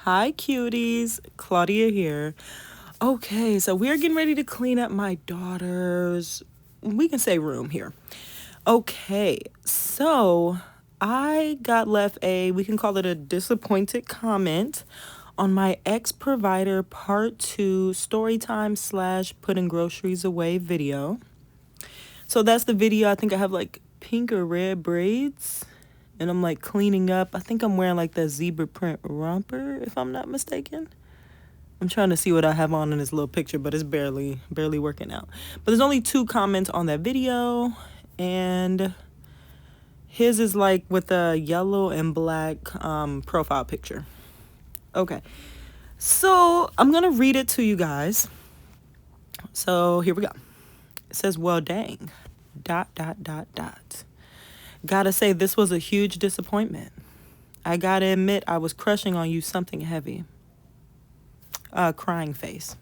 Hi, cuties. Claudia here. Okay, so we're getting ready to clean up my daughter's, we can say room here. Okay, so I got left we can call it a disappointed comment on my ex provider part 2 story time / putting groceries away video. So that's the video. I think I have like pink or red braids and I'm like cleaning up. I think I'm wearing like that zebra print romper, if I'm not mistaken. I'm trying to see what I have on in this little picture, but it's barely working out. But there's only 2 comments on that video, and his is like with a yellow and black profile picture. Okay, so I'm gonna read it to you guys. So here we go. It says, "Well, dang, ... Gotta say, this was a huge disappointment. I gotta admit, I was crushing on you something heavy." Crying face.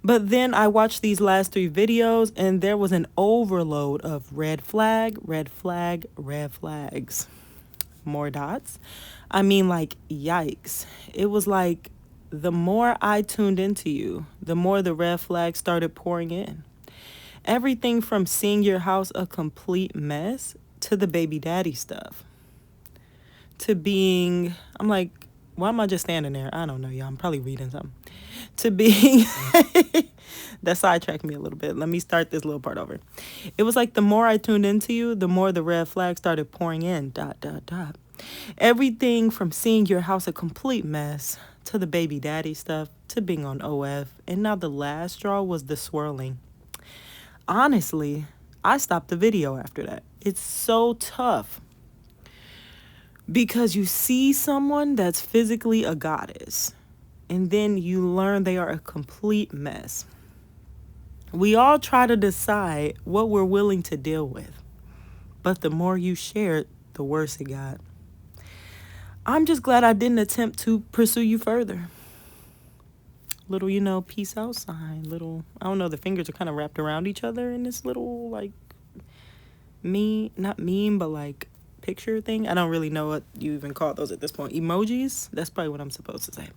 But then I watched these last 3 videos and there was an overload of red flag, red flag, red flags. More dots. I mean, like, yikes. It was like the more I tuned into you, the more the red flags started pouring in. Everything from seeing your house a complete mess to the baby daddy stuff. To being, I'm like, why am I just standing there? I don't know, y'all. I'm probably reading something. To being, that sidetracked me a little bit. Let me start this little part over. It was like the more I tuned into you, the more the red flags started pouring in. ... Everything from seeing your house a complete mess to the baby daddy stuff to being on OF. And now the last straw was the swirling. Honestly, I stopped the video after that. It's so tough. Because you see someone that's physically a goddess, and then you learn they are a complete mess. We all try to decide what we're willing to deal with, but the more you share it, the worse it got. I'm just glad I didn't attempt to pursue you further. Little, peace out sign. Little, I don't know, the fingers are kind of wrapped around each other in this little, like, not meme, but like picture thing. I don't really know what you even call those at this point. Emojis? That's probably what I'm supposed to say.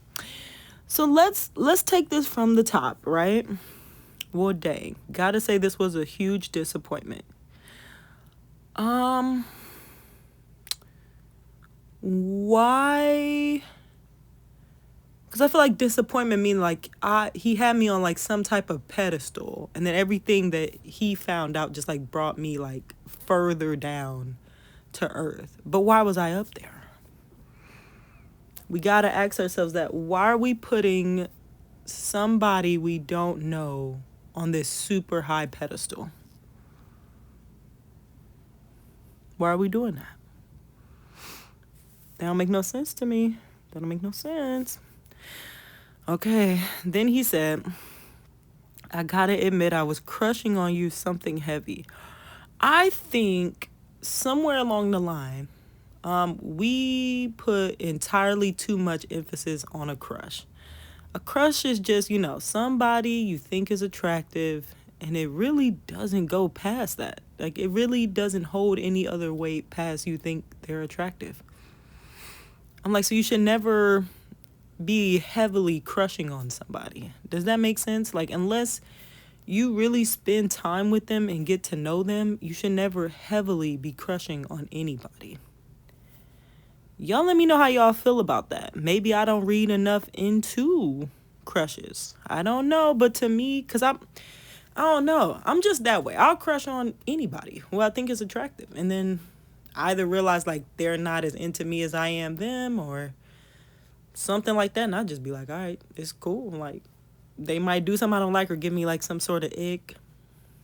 So let's take this from the top, right? Well, dang. Gotta say this was a huge disappointment. Why? Because I feel like disappointment mean like he had me on like some type of pedestal, and then everything that he found out just like brought me like further down to earth. But why was I up there? We gotta ask ourselves that. Why are we putting somebody we don't know on this super high pedestal? Why are we doing that? That don't make no sense to me. That don't make no sense. Okay, then he said, I gotta admit I was crushing on you something heavy. I think somewhere along the line, we put entirely too much emphasis on a crush. A crush is just, somebody you think is attractive, and it really doesn't go past that. Like, it really doesn't hold any other weight past you think they're attractive. I'm like, so you should never be heavily crushing on somebody. Does that make sense? Like, unless you really spend time with them and get to know them, you should never heavily be crushing on anybody. Y'all let me know how y'all feel about that. Maybe I don't read enough into crushes. I don't know, but to me, because I don't know. I'm just that way. I'll crush on anybody who I think is attractive. And then either realize like they're not as into me as I am them, or something like that. And I'll just be like, all right, it's cool. Like, they might do something I don't like or give me like some sort of ick.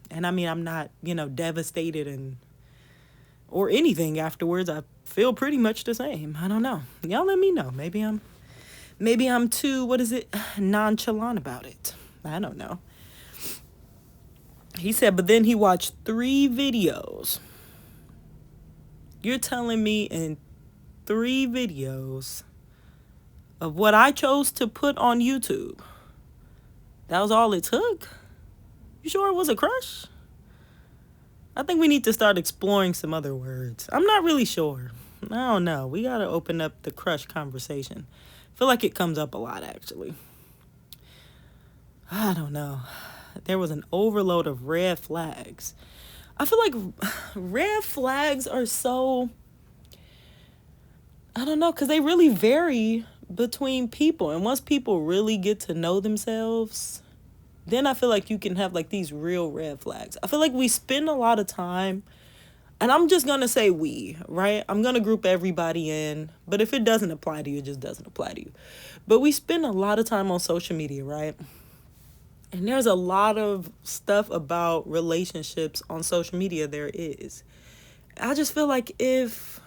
And I mean, I'm not, devastated or anything afterwards. I feel pretty much the same. I don't know. Y'all let me know. Maybe I'm too, nonchalant about it. I don't know. He said, but then he watched 3 videos. You're telling me in 3 videos of what I chose to put on YouTube, that was all it took? You sure it was a crush? I think we need to start exploring some other words. I'm not really sure. I don't know. We got to open up the crush conversation. I feel like it comes up a lot, actually. I don't know. There was an overload of red flags. I feel like red flags are so, I don't know, because they really vary between people. And once people really get to know themselves, then I feel like you can have like these real red flags. I feel like we spend a lot of time, and I'm just going to say we, right? I'm going to group everybody in, but if it doesn't apply to you, it just doesn't apply to you. But we spend a lot of time on social media, right? And there's a lot of stuff about relationships on social media there is. I just feel like if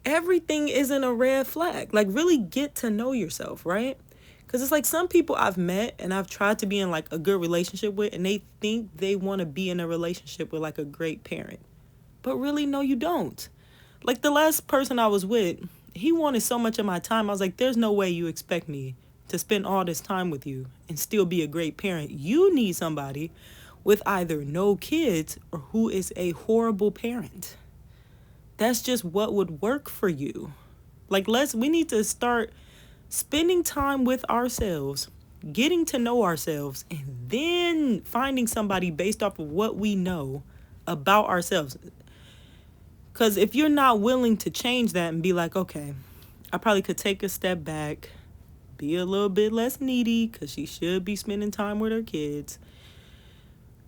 everything isn't a red flag, like really get to know yourself, right? Because it's like some people I've met and I've tried to be in like a good relationship with, and they think they want to be in a relationship with like a great parent. But really, no, you don't. Like the last person I was with, he wanted so much of my time. I was like, there's no way you expect me to spend all this time with you and still be a great parent. You need somebody with either no kids or who is a horrible parent. That's just what would work for you. Like we need to start spending time with ourselves, getting to know ourselves, and then finding somebody based off of what we know about ourselves. Because if you're not willing to change that and be like, okay, I probably could take a step back, be a little bit less needy because she should be spending time with her kids.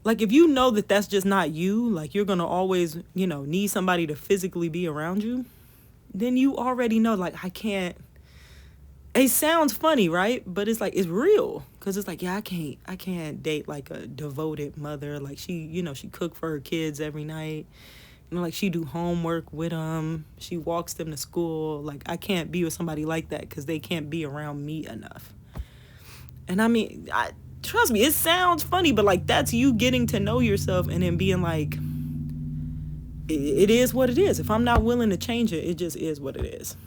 Like if you know that that's just not you, like you're going to always, need somebody to physically be around you, then you already know, like, I can't. It sounds funny, right? But it's like, it's real. Because it's like, yeah, I can't date like a devoted mother. Like she cook for her kids every night. Like she do homework with them. She walks them to school. Like I can't be with somebody like that because they can't be around me enough. And I mean, trust me, it sounds funny, but like that's you getting to know yourself and then being like, it is what it is. If I'm not willing to change it, it just is what it is.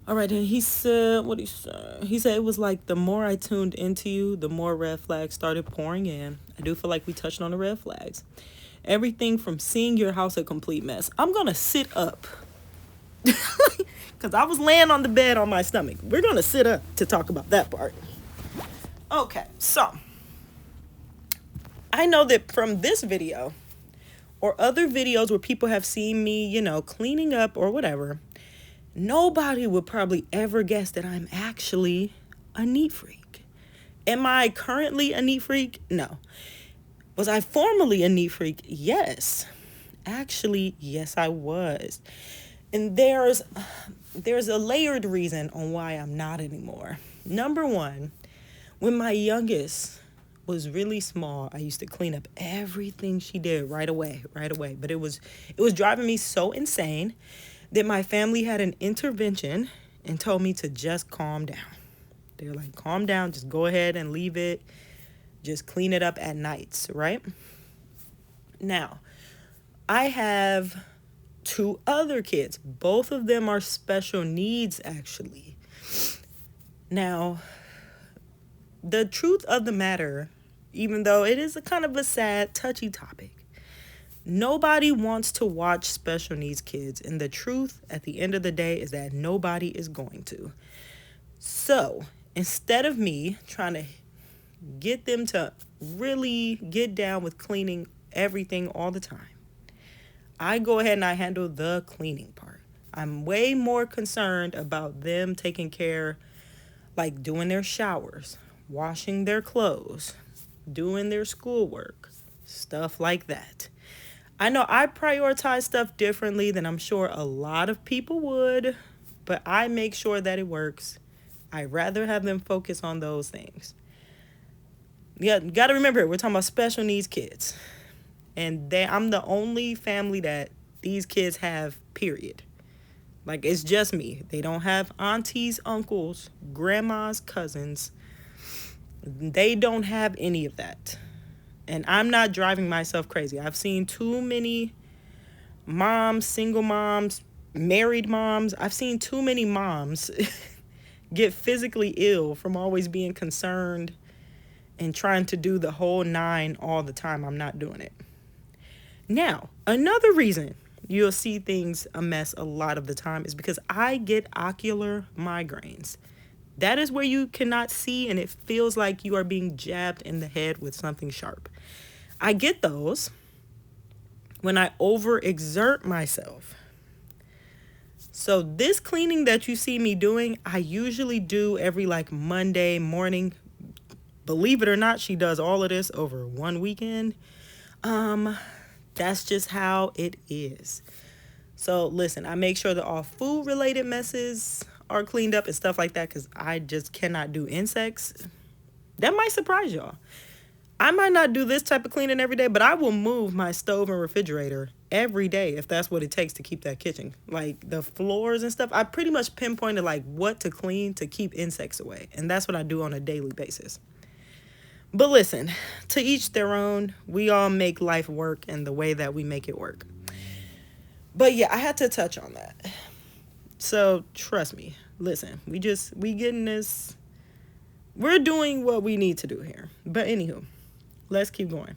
All right, and he said, what he said? He said it was like the more I tuned into you, the more red flags started pouring in. I do feel like we touched on the red flags. Everything from seeing your house a complete mess. I'm going to sit up. Because I was laying on the bed on my stomach. We're going to sit up to talk about that part. Okay, so I know that from this video or other videos where people have seen me, cleaning up or whatever, nobody would probably ever guess that I'm actually a neat freak. Am I currently a neat freak? No. Was I formerly a neat freak? Yes. Actually, yes, I was. And there's a layered reason on why I'm not anymore. Number one, when my youngest was really small, I used to clean up everything she did right away. But it was driving me so insane that my family had an intervention and told me to just calm down. They were like, calm down, just go ahead and leave it. Just clean it up at nights, right? Now, I have 2 other kids. Both of them are special needs, actually. Now, the truth of the matter, even though it is a kind of a sad, touchy topic, nobody wants to watch special needs kids. And the truth at the end of the day is that nobody is going to. So, instead of me trying to get them to really get down with cleaning everything all the time, I go ahead and I handle the cleaning part. I'm way more concerned about them taking care, like doing their showers, washing their clothes, doing their schoolwork, stuff like that. I know I prioritize stuff differently than I'm sure a lot of people would, but I make sure that it works. I'd rather have them focus on those things. Yeah, got to remember, we're talking about special needs kids. And I'm the only family that these kids have, period. Like, it's just me. They don't have aunties, uncles, grandmas, cousins. They don't have any of that. And I'm not driving myself crazy. I've seen too many moms, single moms, married moms. I've seen too many moms get physically ill from always being concerned and trying to do the whole 9 all the time. I'm not doing it. Now, another reason you'll see things a mess a lot of the time is because I get ocular migraines. That is where you cannot see and it feels like you are being jabbed in the head with something sharp. I get those when I overexert myself. So this cleaning that you see me doing, I usually do every like Monday morning. Believe it or not, she does all of this over one weekend. That's just how it is. So listen, I make sure that all food related messes are cleaned up and stuff like that because I just cannot do insects. That might surprise y'all. I might not do this type of cleaning every day, but I will move my stove and refrigerator every day if that's what it takes to keep that kitchen. Like the floors and stuff, I pretty much pinpointed like what to clean to keep insects away. And that's what I do on a daily basis. But listen, to each their own. We all make life work in the way that we make it work. But yeah, I had to touch on that. So trust me, listen, we getting this. We're doing what we need to do here. But anywho, let's keep going.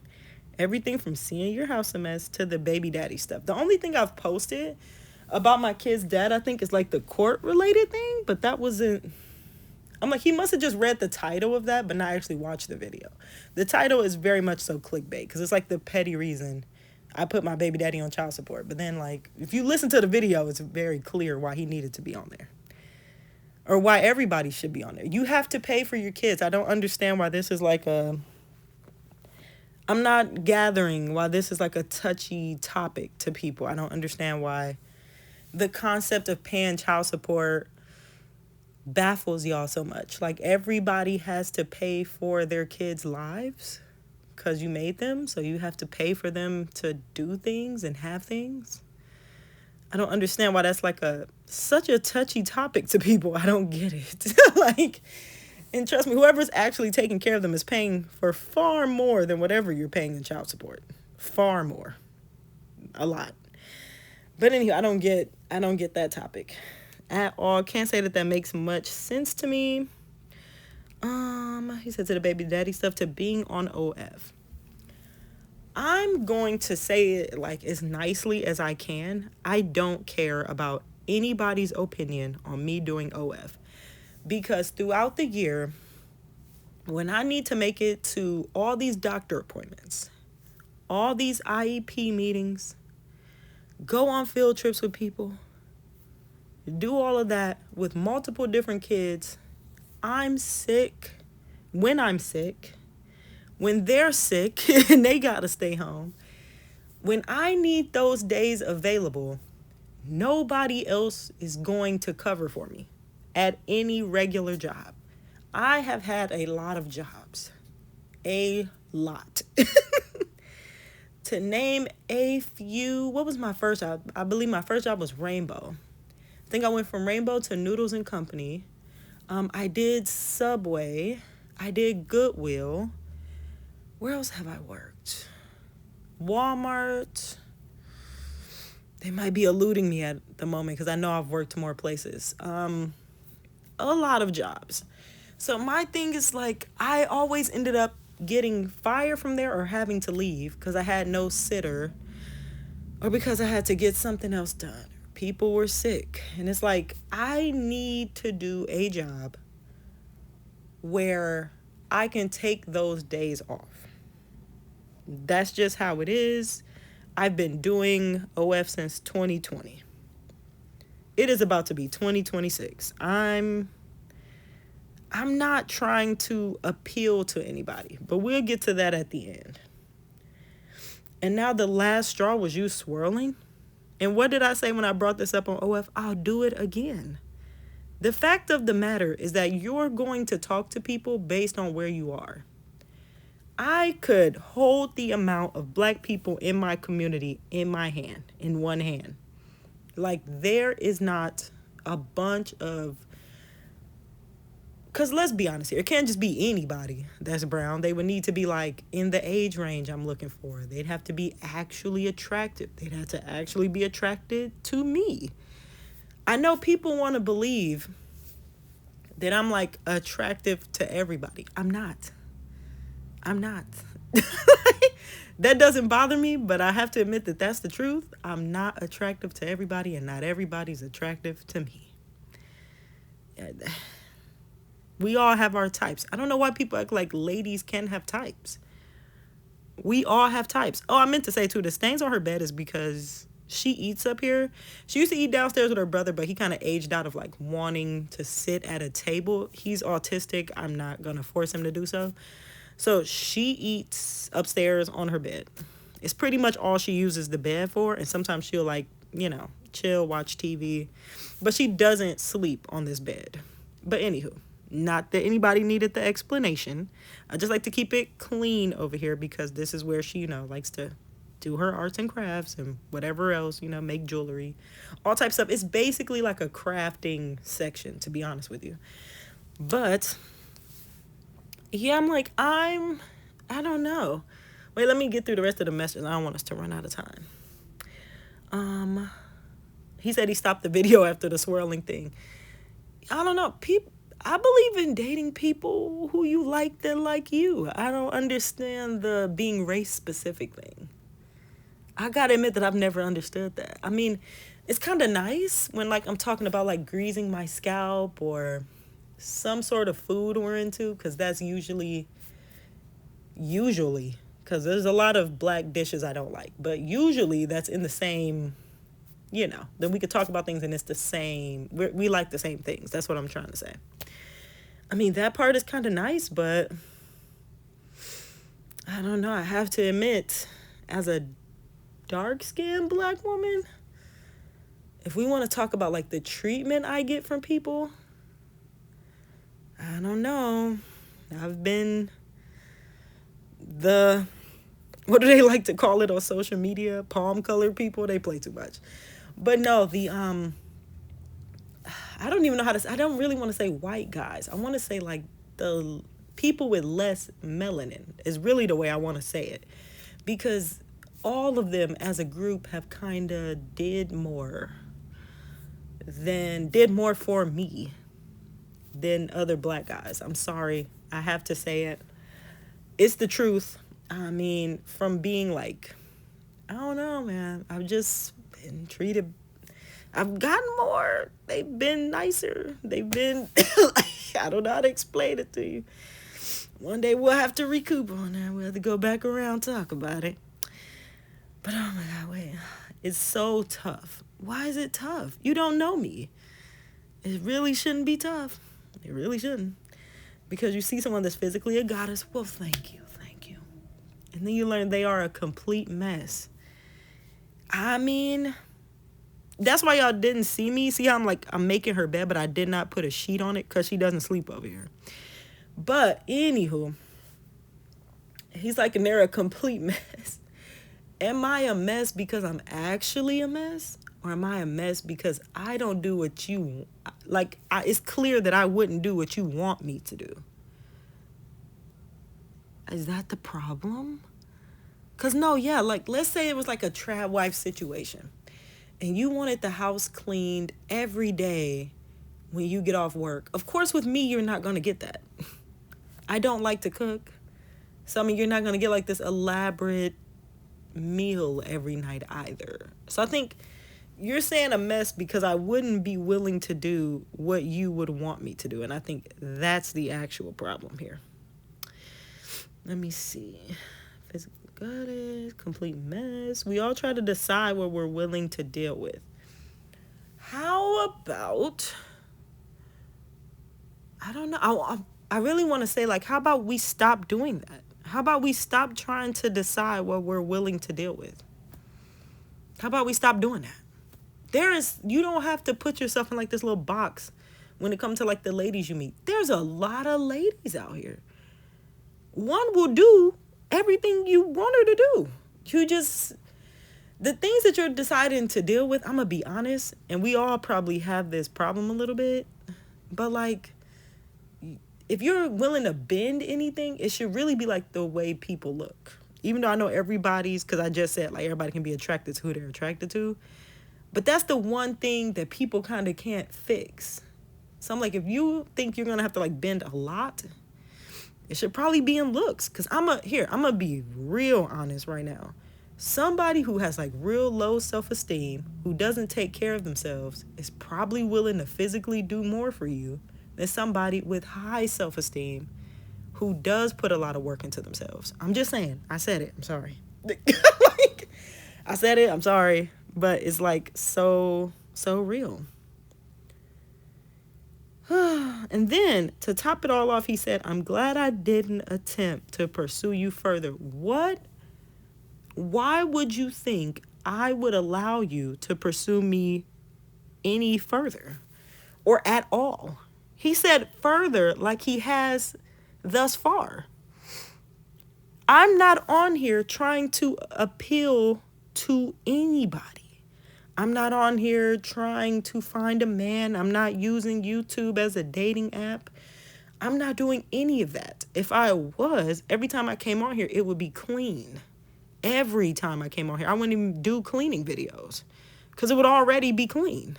Everything from seeing your house a mess to the baby daddy stuff. The only thing I've posted about my kid's dad, I think, is like the court related thing. But that wasn't. I'm like, he must have just read the title of that, but not actually watched the video. The title is very much so clickbait because it's like the petty reason I put my baby daddy on child support. But then, like, if you listen to the video, it's very clear why he needed to be on there. Or why everybody should be on there. You have to pay for your kids. I don't understand why this is like a... I'm not gathering why this is like a touchy topic to people. I don't understand why the concept of paying child support baffles y'all so much. Like, everybody has to pay for their kids' lives because you made them, so you have to pay for them to do things and have things. I don't understand why that's like such a touchy topic to people. I don't get it. Like, and trust me, whoever's actually taking care of them is paying for far more than whatever you're paying in child support. Far more. A lot. But anyway, I don't get that topic at all. Can't say that makes much sense to me. He said to the baby daddy stuff to being on OF. I'm going to say it like as nicely as I can. I don't care about anybody's opinion on me doing OF because throughout the year, when I need to make it to all these doctor appointments, all these IEP meetings, go on field trips with people, do all of that with multiple different kids. I'm sick. When I'm sick, when they're sick and they gotta stay home, when I need those days available, nobody else is going to cover for me at any regular job. I have had a lot of jobs. A lot. To name a few, what was my first job? I believe my first job was Rainbow. I think I went from Rainbow to Noodles and Company. I did Subway. I did Goodwill. Where else have I worked? Walmart. They might be eluding me at the moment because I know I've worked more places. A lot of jobs. So my thing is like I always ended up getting fired from there or having to leave because I had no sitter or because I had to get something else done. People were sick. And it's like I need to do a job where I can take those days off. That's just how it is. I've been doing OF since 2020. It is about to be 2026. I'm not trying to appeal to anybody, but we'll get to that at the end. And now the last straw was you swirling. And what did I say when I brought this up on OF? I'll do it again. The fact of the matter is that you're going to talk to people based on where you are. I could hold the amount of black people in my community in my hand, in one hand. Like, there is not a bunch of... Because let's be honest here, it can't just be anybody that's brown. They would need to be, like, in the age range I'm looking for. They'd have to be actually attractive. They'd have to actually be attracted to me. I know people want to believe that I'm, like, attractive to everybody. I'm not. That doesn't bother me, but I have to admit that that's the truth. I'm not attractive to everybody, and not everybody's attractive to me. We all have our types. I don't know why people act like ladies can have types. We all have types. Oh, I meant to say too, the stains on her bed is because she eats up here. She used to eat downstairs with her brother, but he kind of aged out of like wanting to sit at a table. He's autistic. I'm not going to force him to do so. So she eats upstairs on her bed. It's pretty much all she uses the bed for. And sometimes she'll like, chill, watch TV. But she doesn't sleep on this bed. But anywho, not that anybody needed the explanation. I just like to keep it clean over here because this is where she, likes to do her arts and crafts and whatever else, make jewelry, all types of stuff. It's basically like a crafting section, to be honest with you. But yeah, I don't know. Wait, let me get through the rest of the message. I don't want us to run out of time. He said he stopped the video after the swirling thing. I don't know. I believe in dating people who you like that like you. I don't understand the being race specific thing. I gotta admit that I've never understood that. I mean, it's kind of nice when like I'm talking about like greasing my scalp or some sort of food we're into, because that's usually because there's a lot of black dishes I don't like, but usually that's in the same, then we could talk about things and it's the same. We like the same things. That's what I'm trying to say. I mean, that part is kind of nice, but I don't know. I have to admit, as a dark-skinned black woman, if we want to talk about like the treatment I get from people, I don't know. I've been what do they like to call it on social media? Palm colored people. They play too much. But no, I don't even know how to, I don't really want to say white guys. I want to say like the people with less melanin is really the way I want to say it. Because all of them as a group have kind of did more for me than other black guys. I'm sorry. I have to say it. It's the truth. I mean, from being like, I don't know, man. I've just been treated. I've gotten more. They've been nicer. They've been, I don't know how to explain it to you. One day we'll have to recoup on that. We'll have to go back around, talk about it. But oh my God, wait. It's so tough. Why is it tough? You don't know me. It really shouldn't be tough. It really shouldn't. Because you see someone that's physically a goddess. Well, thank you. And then you learn they are a complete mess. I mean, that's why y'all didn't see me. See how I'm making her bed, but I did not put a sheet on it because she doesn't sleep over here. But anywho, he's like, and they're a complete mess. Am I a mess because I'm actually a mess? Or am I a mess because I don't do what you, it's clear that I wouldn't do what you want me to do. Is that the problem? Because let's say it was like a trad wife situation. And you wanted the house cleaned every day when you get off work. Of course, with me, you're not going to get that. I don't like to cook. So, I mean, you're not going to get like this elaborate meal every night either. So I think you're saying a mess because I wouldn't be willing to do what you would want me to do. And I think that's the actual problem here. Let me see. Physical goddess, complete mess. We all try to decide what we're willing to deal with. How about, I don't know. I really want to say, how about we stop doing that? How about we stop trying to decide what we're willing to deal with? How about we stop doing that? You don't have to put yourself in this little box when it comes to the ladies you meet. There's a lot of ladies out here. One will do everything you want her to do. The things that you're deciding to deal with, I'm going to be honest, and we all probably have this problem a little bit, but if you're willing to bend anything, it should really be the way people look. Even though I know because I just said everybody can be attracted to who they're attracted to, but that's the one thing that people kind of can't fix. So I'm if you think you're going to have to bend a lot, It should probably be in looks. Because I'm going to be real honest right now. Somebody who has like real low self-esteem, who doesn't take care of themselves, is probably willing to physically do more for you than somebody with high self-esteem who does put a lot of work into themselves. I'm just saying. I said it. I'm sorry. Like, I said it. I'm sorry. But it's like so real. And then to top it all off, he said, I'm glad I didn't attempt to pursue you further. What? Why would you think I would allow you to pursue me any further or at all? He said further like he has thus far. I'm not on here trying to appeal to anybody. I'm not on here trying to find a man. I'm not using YouTube as a dating app. I'm not doing any of that. If I was, every time I came on here, it would be clean. Every time I came on here, I wouldn't even do cleaning videos because it would already be clean.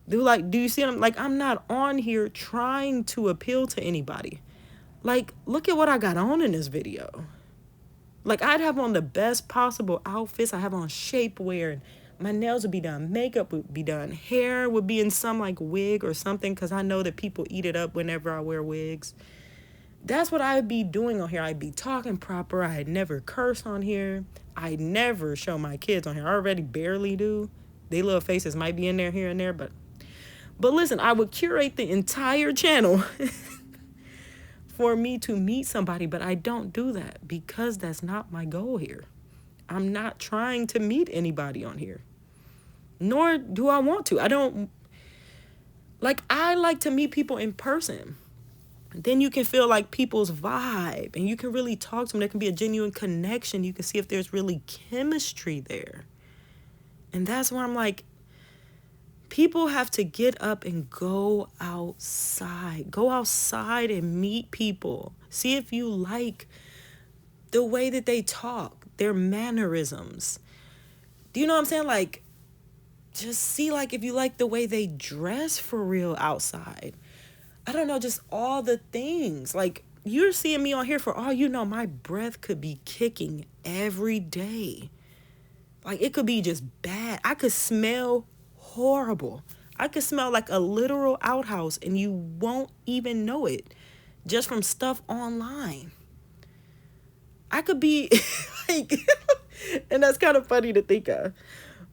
Do you see? I'm not on here trying to appeal to anybody. Like, look at what I got on in this video. Like, I'd have on the best possible outfits. I have on shapewear, and my nails would be done. Makeup would be done. Hair would be in some, like, wig or something, because I know that people eat it up whenever I wear wigs. That's what I'd be doing on here. I'd be talking proper. I'd never curse on here. I'd never show my kids on here. I already barely do. They little faces might be in there here and there, but listen, I would curate the entire channel for me to meet somebody, but I don't do that because that's not my goal here. I'm not trying to meet anybody on here, nor do I want to. I like to meet people in person. Then you can feel like people's vibe and you can really talk to them. There can be a genuine connection. You can see if there's really chemistry there. And that's why I'm like, people have to get up and go outside. Go outside and meet people. See if you like the way that they talk, their mannerisms. Do you know what I'm saying? Like, just see like if you like the way they dress for real outside. I don't know, just all the things. Like, you're seeing me on here for all you know, my breath could be kicking every day. Like, it could be just bad. I could smell horrible. I could smell like a literal outhouse and you won't even know it just from stuff online. I could be like, and that's kind of funny to think of,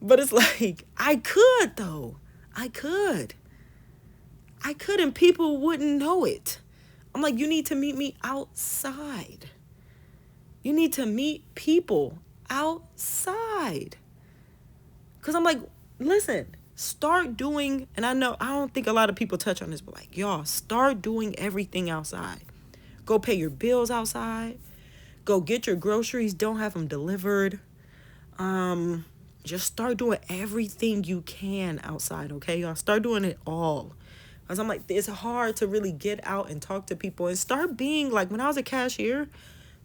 but it's like, I could though. I could, and people wouldn't know it. I'm like, you need to meet me outside. You need to meet people outside. Because I'm like, listen, start doing, and I don't think a lot of people touch on this, but like, y'all, start doing everything outside. Go pay your bills outside. Go get your groceries. Don't have them delivered. Just start doing everything you can outside, okay, y'all? Start doing it all. Because I'm like, it's hard to really get out and talk to people and start being like, when I was a cashier,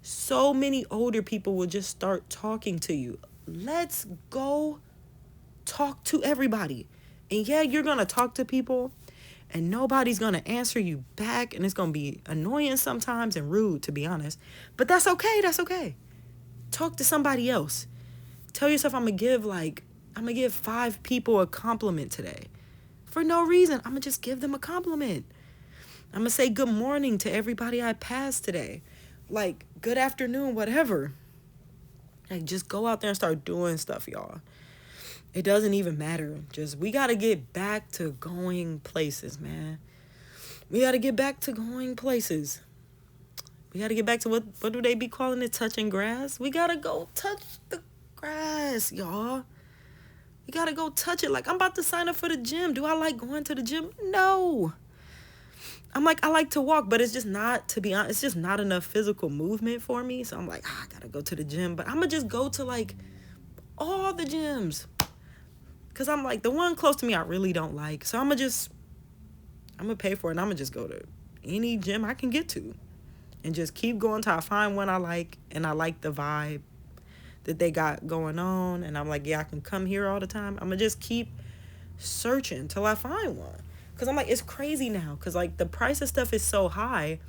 so many older people would just start talking to you. Let's go talk to everybody. And yeah, you're going to talk to people and nobody's going to answer you back. And it's going to be annoying sometimes and rude, to be honest. But that's okay. That's okay. Talk to somebody else. Tell yourself, I'm going to give 5 people a compliment today. For no reason. I'm going to just give them a compliment. I'm going to say good morning to everybody I passed today. Like, good afternoon, whatever. Like, just go out there and start doing stuff, y'all. It doesn't even matter. Just, we got to get back to going places, man. We got to get back to going places. We got to get back to what do they be calling it? Touching grass? We got to go touch the grass, y'all. You got to go touch it. Like, I'm about to sign up for the gym. Do I like going to the gym? No. I'm like, I like to walk, but it's just not, to be honest, it's just not enough physical movement for me. So I'm like, I got to go to the gym. But I'm going to just go to, like, all the gyms. Because I'm like, the one close to me I really don't like. So I'm going to pay for it. And I'm going to just go to any gym I can get to. And just keep going till I find one I like. And I like the vibe that they got going on. And I'm like, yeah, I can come here all the time. I'm going to just keep searching till I find one. Because I'm like, it's crazy now. Because, like, the price of stuff is so high.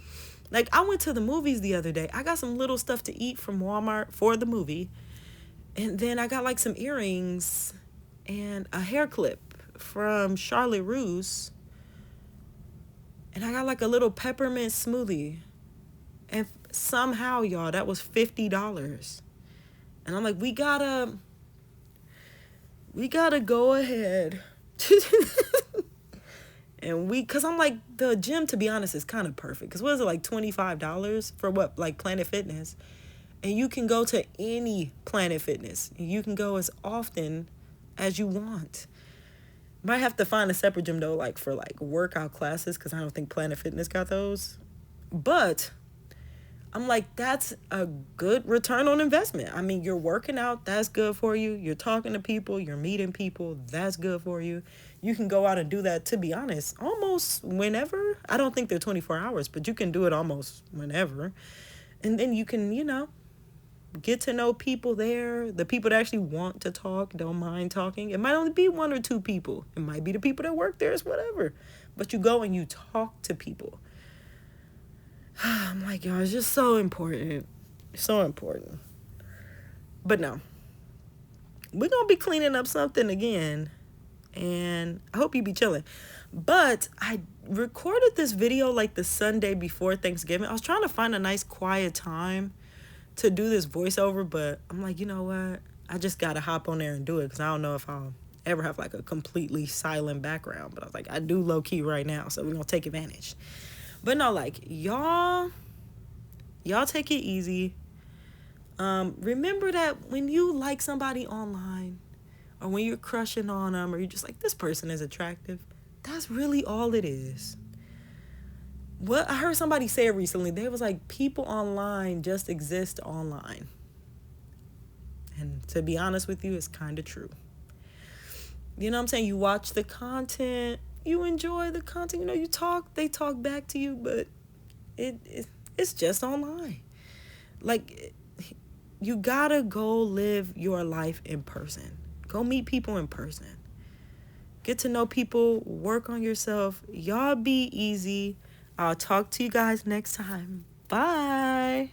Like, I went to the movies the other day. I got some little stuff to eat from Walmart for the movie. And then I got like some earrings and a hair clip from Charlotte Russe. And I got like a little peppermint smoothie. And somehow, y'all, that was $50. And I'm like, we gotta go ahead. And cause I'm like, the gym, to be honest, is kind of perfect. Cause what is it, like $25 for what? Like Planet Fitness. And you can go to any Planet Fitness. You can go as often as you want. Might have to find a separate gym though, like for like workout classes, because I don't think Planet Fitness got those. But I'm like, that's a good return on investment. I mean, you're working out, that's good for you. You're talking to people, you're meeting people, that's good for you. You can go out and do that, to be honest, almost whenever. I don't think they're 24 hours, but you can do it almost whenever. And then you can, get to know people there. The people that actually want to talk, don't mind talking. It might only be one or two people. It might be the people that work there, it's whatever. But you go and you talk to people. I'm like, y'all, it's just so important. So important. But no. We're going to be cleaning up something again. And I hope you be chilling. But I recorded this video like the Sunday before Thanksgiving. I was trying to find a nice quiet time to do this voiceover, but I'm like, you know what? I just got to hop on there and do it, because I don't know if I'll ever have like a completely silent background. But I was like, I do low key right now, so we're going to take advantage. But no, like, y'all take it easy. Remember that when you like somebody online, or when you're crushing on them, or you're just like, this person is attractive, that's really all it is. What I heard somebody say recently, they was like, people online just exist online. And to be honest with you, it's kind of true. You know what I'm saying? You watch the content, you enjoy the content, you talk, they talk back to you, but it's just online. Like, you gotta go live your life in person. Go meet people in person. Get to know people, work on yourself. Y'all be easy. I'll talk to you guys next time. Bye.